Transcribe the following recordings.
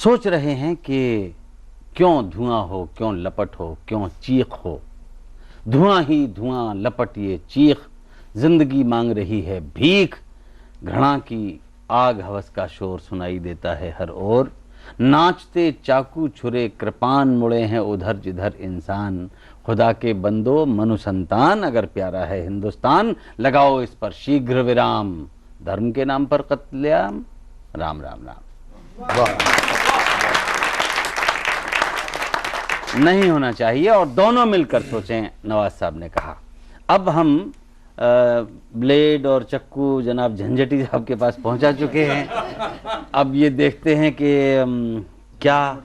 सोच रहे हैं कि क्यों धुआं हो, क्यों लपट हो, क्यों चीख हो। धुआं ही धुआं, लपट ये चीख, जिंदगी मांग रही है भीख। घृणा की आग हवस का शोर सुनाई देता है हर ओर। नाचते चाकू छुरे कृपान, मुड़े हैं उधर जिधर इंसान। खुदा के बंदो मनु संतान, अगर प्यारा है हिंदुस्तान, लगाओ इस पर शीघ्र विराम। धर्म के नाम पर कत्लेआम, राम राम राम। नहीं होना चाहिए और दोनों मिलकर सोचें, नवाज साहब ने कहा। अब हम ब्लेड और चक्कू जनाब झंझटी साहब के पास पहुंचा चुके हैं। अब ये देखते हैं कि क्या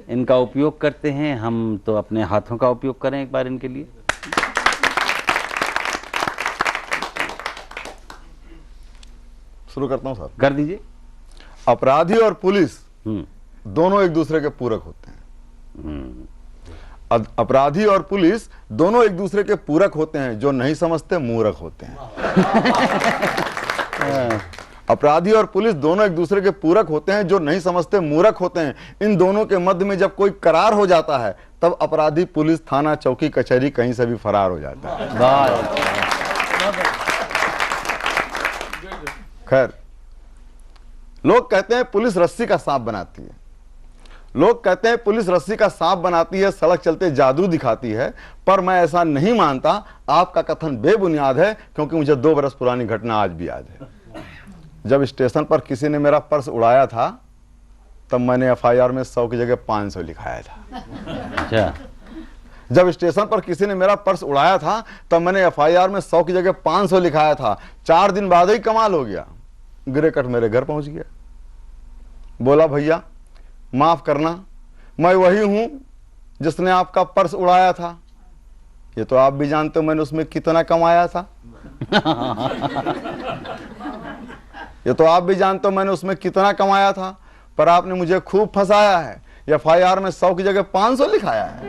इनका उपयोग करते हैं। हम तो अपने हाथों का उपयोग करें एक बार इनके लिए। शुरू करता हूं साहब। कर दीजिए। अपराधी और पुलिस दोनों एक दूसरे के पूरक होते हैं। अपराधी और पुलिस दोनों एक दूसरे के पूरक होते हैं, जो नहीं समझते मूर्ख होते हैं। अपराधी और पुलिस दोनों एक दूसरे के पूरक होते हैं, जो नहीं समझते मूर्ख होते हैं। इन दोनों के मध्य में जब कोई करार हो जाता है, तब अपराधी पुलिस थाना चौकी कचहरी कहीं से भी फरार हो जाता है। खैर, लोग कहते हैं पुलिस रस्सी का सांप बनाती है। लोग कहते हैं पुलिस रस्सी का सांप बनाती है, सड़क चलते जादू दिखाती है, पर मैं ऐसा नहीं मानता। आपका कथन बेबुनियाद है, क्योंकि मुझे 2 बरस पुरानी घटना आज भी याद है। जब स्टेशन पर किसी ने मेरा पर्स उड़ाया था, तब मैंने एफआईआर में 100 की जगह 500 लिखाया था। अच्छा। जब स्टेशन पर किसी ने मेरा पर्स उड़ाया था, तब मैंने एफआईआर में 100 की जगह 500 लिखाया था। 4 दिन बाद ही कमाल हो गया, ग्रे कट मेरे घर पहुंच गया। बोला, भैया माफ करना, मैं वही हूं जिसने आपका पर्स उड़ाया था। ये तो आप भी जानते हो मैंने उसमें कितना कमाया था। ये तो आप भी जानते हो मैंने उसमें कितना कमाया था, पर आपने मुझे खूब फंसाया है। एफआईआर में 100 की जगह 500 लिखाया है।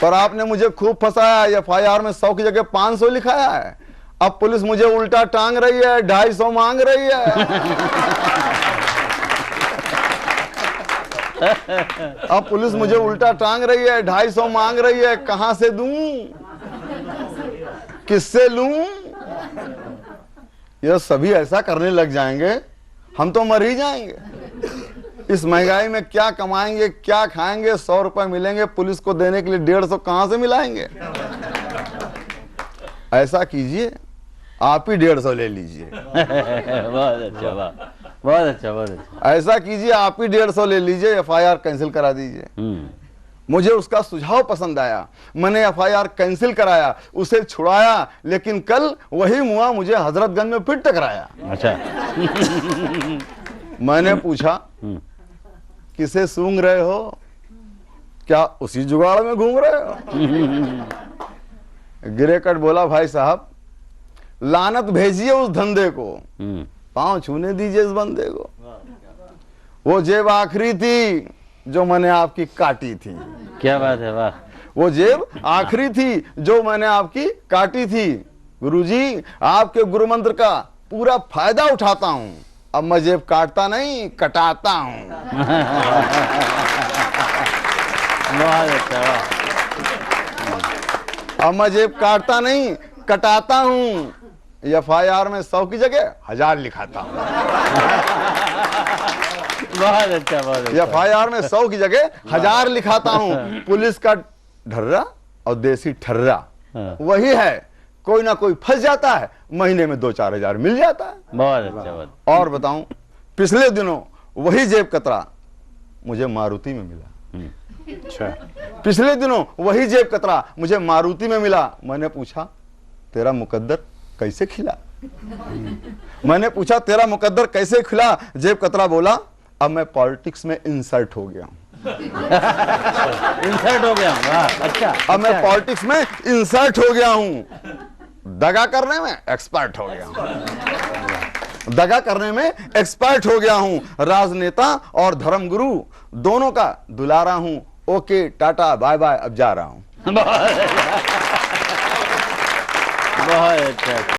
पर आपने मुझे खूब फंसाया है। एफआईआर में 100 की जगह 500 लिखाया है। अब पुलिस मुझे उल्टा टांग रही है, 250 मांग रही है। अब पुलिस मुझे उल्टा टांग रही है, 250 मांग रही है। कहां से दूं, किससे लूं? ये सभी ऐसा करने लग जाएंगे, हम तो मर ही जाएंगे। इस महंगाई में क्या कमाएंगे, क्या खाएंगे? 100 रुपए मिलेंगे, पुलिस को देने के लिए 150 कहां से मिलाएंगे? ऐसा कीजिए, आप ही 150 ले लीजिए। बहुत अच्छा, बहुत अच्छा, बहुत अच्छा। ऐसा कीजिए, आप ही 150 ले लीजिए, एफआईआर कैंसिल करा दीजिए। मुझे उसका सुझाव पसंद आया, मैंने एफआईआर कैंसिल कराया, उसे छुड़ाया। लेकिन कल वही मुआ मुझे हजरतगंज में फिर टकराया। अच्छा। मैंने पूछा, किसे सूंघ रहे हो? क्या उसी जुगाड़ में घूम रहे हो? गिरे कट बोला, भाई साहब लानत भेजिए उस धंधे को, पांव छूने दीजिए इस बंदे को। वो जेब आखिरी थी जो मैंने आपकी काटी थी। क्या बात है, वाह। वो जेब आखिरी थी जो मैंने आपकी काटी थी। गुरुजी, आपके गुरु मंत्र का पूरा फायदा उठाता हूं। अब मैं जेब काटता नहीं, कटाता हूं। बहुत अच्छा। अब मैं जेब काटता नहीं, कटाता हूं। एफआईआर में 100 की जगह 1000 लिखाता हूं। बहुत अच्छा, बहुत अच्छा। एफआईआर में 100 की जगह 1000 लिखाता हूं। पुलिस का ढर्रा और देसी ठर्रा वही है। कोई ना कोई फंस जाता है, महीने में 2-4 हजार मिल जाता है। बहुत अच्छा, बहुत। और बताऊं, पिछले दिनों वही जेब कतरा मुझे मारुति में मिला। अच्छा। पिछले दिनों वही जेब कतरा मुझे मारुति में मिला। मैंने पूछा, तेरा मुकद्दर कैसे खिला? मैंने पूछा, तेरा मुकद्दर कैसे खिला? जेब कतरा बोला, अब मैं पॉलिटिक्स में इंसर्ट हो गया हूं। इंसर्ट हो गया हूं? अच्छा। अब मैं पॉलिटिक्स में इंसर्ट हो गया हूं। दगा करने में एक्सपर्ट हो गया हूं। दगा करने में एक्सपर्ट हो गया हूं। राजनेता और धर्मगुरु दोनों का दुलारा हूं। ओके, टाटा, बाय बाय, अब जा रहा हूं। बहुत अच्छा।